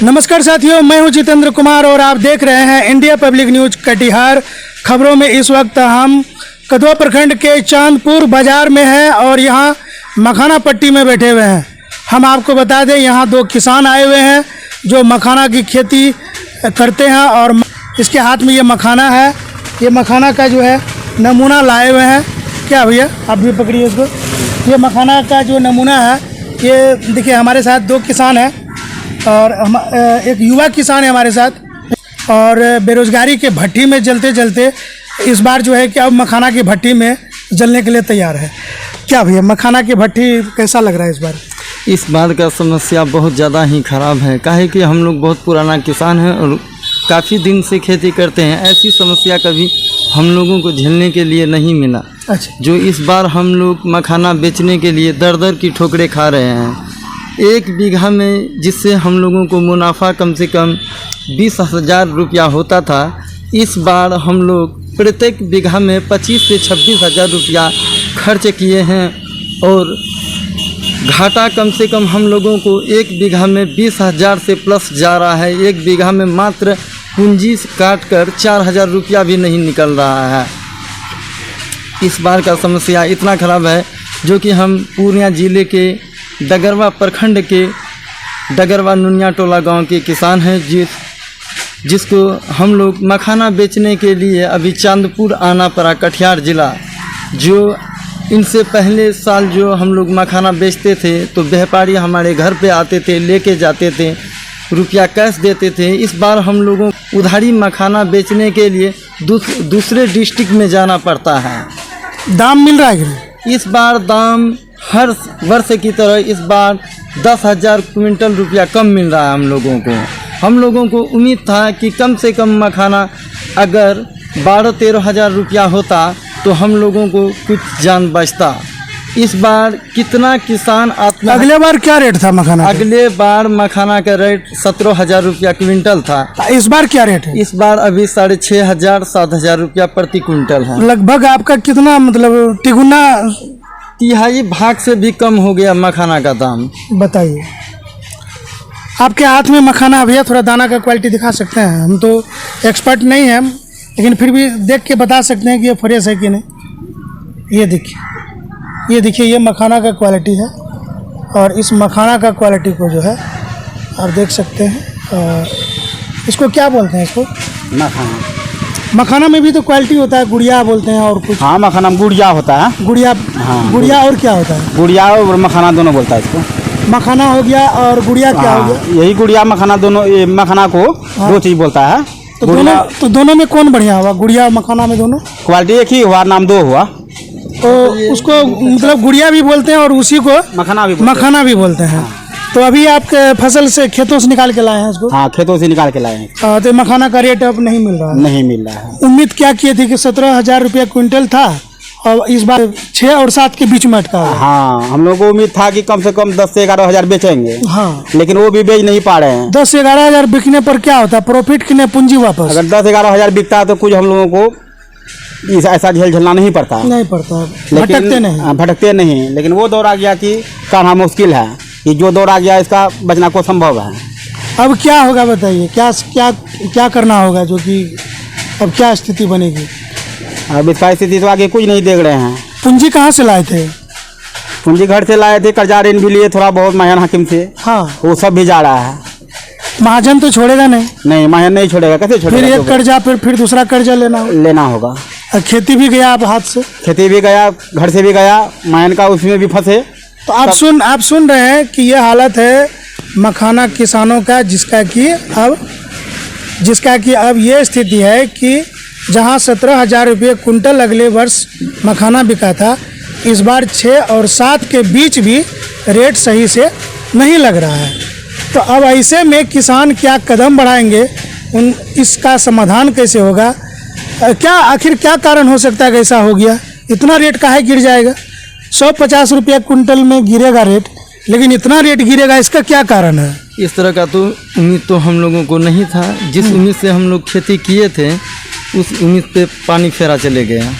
नमस्कार साथियों, मैं हूं जितेंद्र कुमार और आप देख रहे हैं इंडिया पब्लिक न्यूज कटिहार। खबरों में इस वक्त हम कदवा प्रखंड के चांदपुर बाजार में हैं और यहां मखाना पट्टी में बैठे हुए हैं। हम आपको बता दें, यहां दो किसान आए हुए हैं जो मखाना की खेती करते हैं और इसके हाथ में ये मखाना है। ये मखाना का जो है नमूना लाए हुए हैं। क्या भैया, आप भी पकड़िए इसको। ये मखाना का जो नमूना है, ये देखिए हमारे साथ दो किसान हैं और हम एक युवा किसान है हमारे साथ। और बेरोजगारी के भट्टी में जलते जलते इस बार जो है कि अब मखाना की भट्टी में जलने के लिए तैयार है। क्या भैया, मखाना की भट्टी कैसा लग रहा है इस बार? इस बार का समस्या बहुत ज़्यादा ही ख़राब है। काहे कि हम लोग बहुत पुराना किसान हैं और काफ़ी दिन से खेती करते हैं। ऐसी समस्या कभी हम लोगों को झेलने के लिए नहीं मिला। अच्छा, जो इस बार हम लोग मखाना बेचने के लिए दर दर की ठोकरें खा रहे हैं। 1 बीघा में जिससे हम लोगों को मुनाफा कम से कम 20,000 रुपया होता था, इस बार हम लोग प्रत्येक बीघा में 25 से 26,000 रुपया खर्च किए हैं और घाटा कम से कम हम लोगों को 1 बीघा में 20,000 से प्लस जा रहा है। 1 बीघा में मात्र पूंजी काट कर 4,000 रुपया भी नहीं निकल रहा है। इस बार का समस्या इतना ख़राब है जो कि हम पूर्णिया ज़िले के डगरवा प्रखंड के डगरवा नुनिया टोला गांव के किसान हैं, जिसको हम लोग मखाना बेचने के लिए अभी चांदपुर आना पड़ा, कटिहार ज़िला। जो इनसे पहले साल जो हम लोग मखाना बेचते थे तो व्यापारी हमारे घर पे आते थे, लेके जाते थे, रुपया कैश देते थे। इस बार हम लोगों को उधारी मखाना बेचने के लिए दूसरे डिस्ट्रिक्ट में जाना पड़ता है। दाम मिल रहा है कि नहीं? इस बार दाम हर वर्ष की तरह इस बार 10,000 क्विंटल रुपया कम मिल रहा है हम लोगों को। हम लोगों को उम्मीद था कि कम से कम मखाना अगर 12-13 हज़ार रुपया होता तो हम लोगों को कुछ जान बचता। इस बार कितना किसान अगले बार क्या रेट था मखाना? अगले बार मखाना का रेट 17,000 रुपया क्विंटल था। इस बार क्या रेट है? इस बार अभी 6,500-7,000 रुपया प्रति क्विंटल है। लगभग आपका कितना, मतलब तिगुना, तिहाई भाग से भी कम हो गया मखाना का दाम। बताइए, आपके हाथ में मखाना भैया, थोड़ा दाना का क्वालिटी दिखा सकते हैं? हम तो एक्सपर्ट नहीं हैं, लेकिन फिर भी देख के बता सकते हैं कि ये फ्रेश है कि नहीं। ये देखिए, ये मखाना का क्वालिटी है और इस मखाना का क्वालिटी को जो है आप देख सकते हैं। इसको क्या बोलते हैं? इसको मखाना में भी तो क्वालिटी होता है, गुड़िया बोलते हैं और कुछ। हाँ, मखाना में गुड़िया होता है। गुड़िया, हाँ, गुड़िया और क्या होता है? गुड़िया और मखाना दोनों बोलता है इसको। मखाना हो गया और गुड़िया क्या हो गया? यही गुड़िया मखाना दोनों, मखाना को दो चीज़ बोलता है। तो दोनों में कौन बढ़िया हुआ? गुड़िया और मखाना में दोनों क्वालिटी एक ही हुआ, नाम दो हुआ। तो उसको मतलब गुड़िया भी बोलते हैं और उसी को मखाना भी बोलते हैं। तो अभी आपके फसल से, खेतों से निकाल के लाए हैं इसको? हाँ, खेतों से निकाल के लाए हैं। तो मखाना का रेट अब नहीं मिल रहा है? नहीं मिल रहा है। उम्मीद क्या किए थे कि 17,000 रुपया क्विंटल था और इस बार 6 और 7 के बीच में अटका है। हाँ, हम लोगों को उम्मीद था कि कम से कम 10 से 11 हज़ार बेचेंगे। हाँ, लेकिन वो भी बेच नहीं पा रहे हैं। 10 से 11 हज़ार बिकने पर क्या होता है? प्रॉफिट कि नहीं, पूंजी वापस? अगर 10-11 हज़ार बिकता है तो कुछ हम लोगों को ऐसा झेलना नहीं पड़ता। भटकते नहीं। लेकिन वो दौर आ गया कि कहना मुश्किल है कि जो दौर आ गया इसका बचना को संभव है। अब क्या होगा बताइए, क्या करना होगा, जो कि अब क्या स्थिति बनेगी? अब इसका स्थिति तो आगे कुछ नहीं देख रहे हैं। पूंजी कहाँ से लाए थे? पूंजी घर से लाए थे, कर्जा ऋण भी लिए थोड़ा बहुत महाजन हाकिम से। हाँ, वो सब भी जा रहा है। महाजन तो छोड़ेगा नहीं? नहीं, महाजन नहीं छोड़ेगा। कैसे छोड़ेगा? फिर एक कर्जा, फिर दूसरा कर्जा लेना होगा। खेती भी गया आप हाथ से? खेती भी गया, घर से भी गया, महाजन का उसमें भी फंसे। तो आप सुन रहे हैं कि ये हालत है मखाना किसानों का, जिसका कि अब ये स्थिति है कि जहां 17,000 रुपये कुंटल अगले वर्ष मखाना बिका था, इस बार 6 और 7 के बीच भी रेट सही से नहीं लग रहा है। तो अब ऐसे में किसान क्या कदम बढ़ाएंगे, इसका समाधान कैसे होगा? आखिर क्या कारण हो सकता है कि ऐसा हो गया? इतना रेट काहे गिर जाएगा? 150 रुपया कुंटल में गिरेगा रेट, लेकिन इतना रेट गिरेगा, इसका क्या कारण है? इस तरह का तो उम्मीद तो हम लोगों को नहीं था। जिस उम्मीद से हम लोग खेती किए थे, उस उम्मीद पे पानी फेरा चले गया।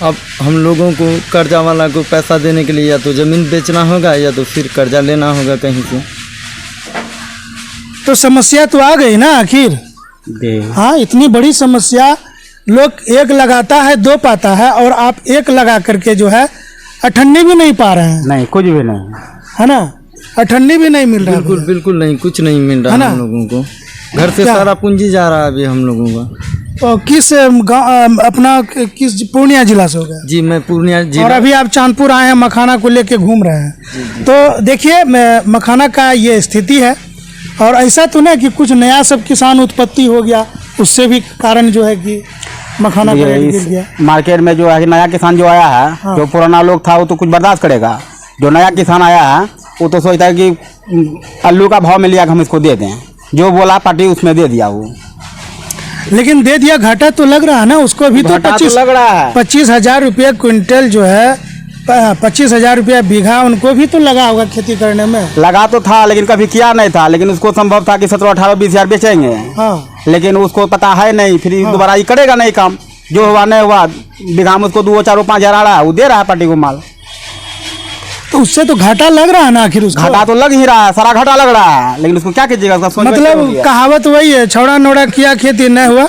अब हम लोगों को कर्जा वाला को पैसा देने के लिए या तो ज़मीन बेचना होगा या तो फिर कर्जा लेना होगा कहीं से। तो समस्या तो आ गई ना आखिर। हाँ, इतनी बड़ी समस्या, लोग एक लगाता है दो पाता है, और आप एक लगा करके जो है अठन्नी भी नहीं पा रहे हैं। नहीं, कुछ भी नहीं है ना, अठन्नी भी नहीं मिल रहा है। बिल्कुल बिल्कुल नहीं, कुछ नहीं मिल रहा है ना? हम लोगों को घर से क्या? सारा पूंजी जा रहा है अभी हम लोगों का। तो किस गाँव अपना किस पूर्णिया जिला से हो गया? जी मैं पूर्णिया और जिला। अभी आप चांदपुर आए हैं, मखाना को लेके घूम रहे हैं। तो देखिए मखाना का ये स्थिति है, और ऐसा तो नहीं कि कुछ नया सब किसान उत्पत्ति हो गया, उससे भी कारण जो है कि मखाना का रेट गिर गया। मार्केट में जो है नया किसान जो आया है, हाँ। जो पुराना लोग था वो तो कुछ बर्दाश्त करेगा। जो नया किसान आया है वो तो सोचता है कि आलू का भाव में लिया हम इसको दे दें, जो बोला पार्टी उसमें दे दिया वो। लेकिन दे दिया, घाटा तो लग रहा है ना उसको भी। तो घाटा तो लग रहा है। 25,000 रुपया क्विंटल जो है, 25,000 रुपया बीघा उनको भी तो लगा होगा खेती करने में। लगा तो था लेकिन कभी किया नहीं था, लेकिन उसको संभव था कि 17, 18, 20 हजार बेचेंगे। हाँ, लेकिन उसको पता है नहीं, फिर दोबारा ये करेगा नहीं काम। जो हुआ नहीं हुआ, बीघा में उसको 2, 4, 5 हजार आ रहा है, वो दे रहा है पार्टी को माल। तो उससे तो घाटा लग रहा है ना आखिर उसको। घाटा तो लग ही रहा है, सारा घाटा लग रहा है, लेकिन उसको क्या कीजिएगा, उसका सोच में हो मतलब गया। कहावत वही है, छौड़ा नोड़ा किया खेती नहीं हुआ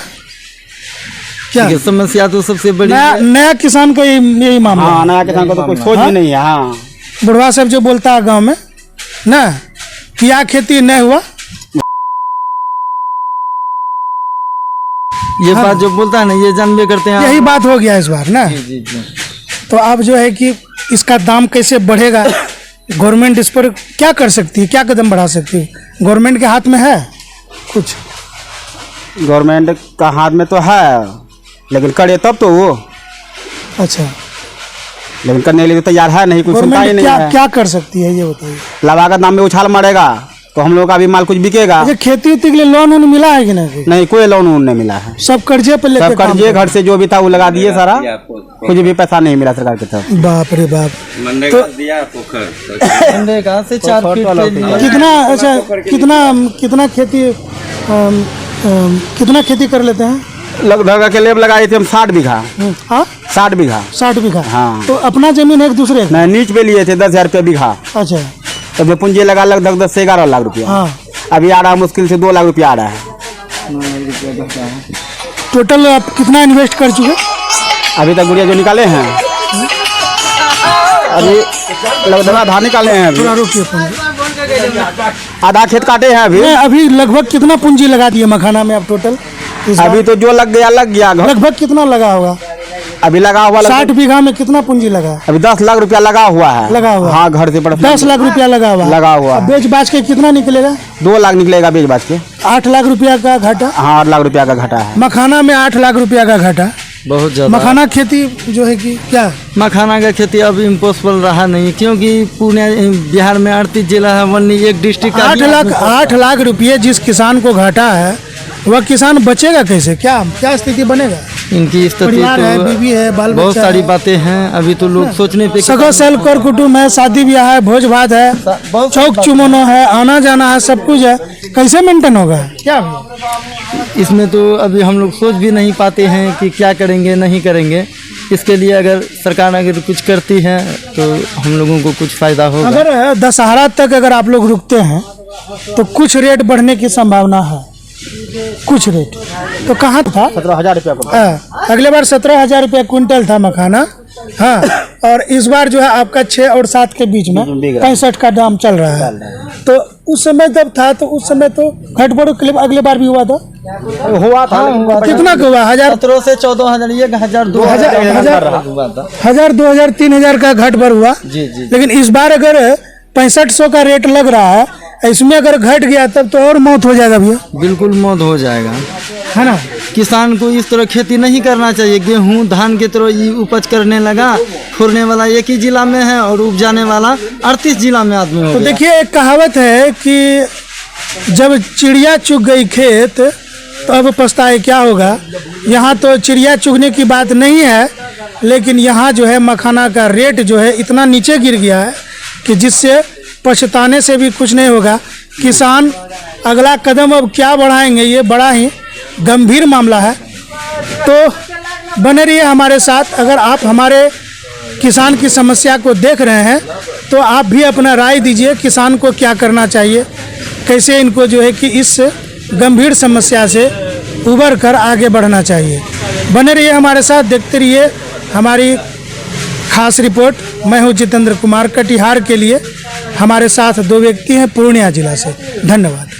क्या। ये समस्या तो सबसे बड़ी नया, है। नया किसान को यही मामला हाँ, है। नया किसान को तो कुछ सोच ही नहीं है। हाँ, बुढ़वा सब जो बोलता है गांव में ना, किया खेती नहीं हुआ। ये बात जो बोलता है ना, ये जानबे करते हैं। यही बात हो गया इस बार ना। जी जी जी। तो अब जो है कि इसका दाम कैसे बढ़ेगा, गवर्नमेंट इस पर क्या कर सकती है, क्या कदम बढ़ा सकती है? गवर्नमेंट के हाथ में है कुछ। गवर्नमेंट का हाथ में तो है, लेकिन करे तब तो वो, अच्छा, लेकिन करने के लिए तो तैयार है नहीं, कुछ सुनता ही गवर्नमेंट नहीं क्या है। क्या कर सकती है ये बताइए। लाभागत नाम में उछाल मारेगा तो हम लोग का भी माल कुछ बिकेगा अच्छा, खेती उती के लिए लोन वोन मिला है कि नहीं? नहीं, कोई लोन वोन नहीं मिला है। सब कर्जे पर लेके सब काम कर्जे कर- घर से जो भी था वो लगा दिए सारा, कुछ भी पैसा नहीं मिला सरकार की तरफ। बाप रे बाप। मनरेगा से 4 फीट के लिए कितना, अच्छा कितना खेती कितना खेती कर लेते हैं? लगभग के लेब लगाए थे हम 60 बीघा। हाँ, 60 बीघा। 60 बीघा। हाँ। तो अपना जमीन है एक दूसरे का? नहीं, नीच पे लिए थे 10,000 रुपया बीघा। अच्छा, तब जो पूंजी लगा लगभग 10 से 11 लाख रुपया। हाँ। अभी आ रहा मुश्किल से 2 लाख रुपया आ रहा है। टोटल आप कितना इन्वेस्ट कर चुके? अभी तक गुड़िया जो निकाले हैं, अभी लगभग आधा निकाले हैं। अभी थोड़ा रुकिए पूंजी। आधा खेत काटे हैं अभी। नहीं, अभी लगभग कितना पूंजी लगा दिए मखाना में आप टोटल इस बार? अभी तो जो लग गया लगभग कितना लगा होगा? अभी लगा हुआ 60 बीघा में कितना पूंजी लगा? अभी 10 लाख रुपया लगा हुआ है। लगा हुआ? हाँ, घर से पड़ा 10 लाख रुपया लगा हुआ? लगा हुआ। अब बेच बाच के कितना निकलेगा? 2 लाख निकलेगा बेच बाच के। 8 लाख रुपया का घाटा। हाँ, 8 लाख रुपया का घाटा है। मखाना में 8 लाख रुपया का घाटा। बहुत ज्यादा। मखाना खेती जो है कि क्या, मखाना का खेती अब इम्पॉसिबल रहा नहीं, क्योंकि पूर्णिया बिहार में 38 जिला है, वन्नी एक डिस्ट्रिक्ट का 8 लाख रुपये जिस किसान को घाटा है, वह किसान बचेगा कैसे? क्या स्थिति बनेगा? इनकी स्थिति परिवार है, बीवी है, बाल बहुत बच्चा सारी है। बातें हैं। अभी तो लोग सोचने पे सगो सेल कर कुटुम है, शादी ब्याह है, भोज भात है, चौक चुमनो है, आना जाना है, सब कुछ है। कैसे मेंटेन होगा क्या? इसमें तो अभी हम लोग सोच भी नहीं पाते हैं कि क्या करेंगे नहीं करेंगे। इसके लिए अगर सरकार अगर कुछ करती है तो हम लोगों को कुछ फायदा होगा। अगर दशहरा तक अगर आप लोग रुकते हैं तो कुछ रेट बढ़ने की संभावना है, कुछ रेट। तो कहाँ था? 17,000 रुपया को। हाँ, अगले बार 17,000 रुपया क्विंटल था मखाना। हाँ, और इस बार जो है आपका 6 और 7 के बीच में 65 का दाम चल रहा है। तो उस समय जब था तो उस समय तो घट बढ़ अगले बार भी हुआ था। हुआ था। कितना का हुआ? 17 से 14,000, 1,000, 2,000 हुआ था। 1,000, 2,000, 3,000 का घट बढ़ हुआ। जी जी। लेकिन इस बार अगर 6500 का रेट लग रहा है, इसमें अगर घट गया तब तो और मौत हो जाएगा भैया, बिल्कुल मौत हो जाएगा। है ना? किसान को इस तरह खेती नहीं करना चाहिए। गेहूं धान के तरह ये उपज करने लगा, फोड़ने वाला एक ही जिला में है और उपजाने वाला 38 जिला में आदमी हो तो गया। देखिए, एक कहावत है कि जब चिड़िया चुग गई खेत तो अब पछताए क्या होगा। यहाँ तो चिड़िया चुगने की बात नहीं है, लेकिन यहाँ जो है मखाना का रेट जो है इतना नीचे गिर गया है कि जिससे पछताने से भी कुछ नहीं होगा। किसान अगला कदम अब क्या बढ़ाएंगे, ये बड़ा ही गंभीर मामला है। तो बने रहिए हमारे साथ। अगर आप हमारे किसान की समस्या को देख रहे हैं तो आप भी अपना राय दीजिए, किसान को क्या करना चाहिए। कैसे इनको जो है कि इस गंभीर समस्या से उबर कर आगे बढ़ना चाहिए। बने रहिए हमारे साथ, देखते रहिए हमारी खास रिपोर्ट। मैं हूं जितेंद्र कुमार, कटिहार के लिए। हमारे साथ दो व्यक्ति हैं पूर्णिया जिला से। धन्यवाद।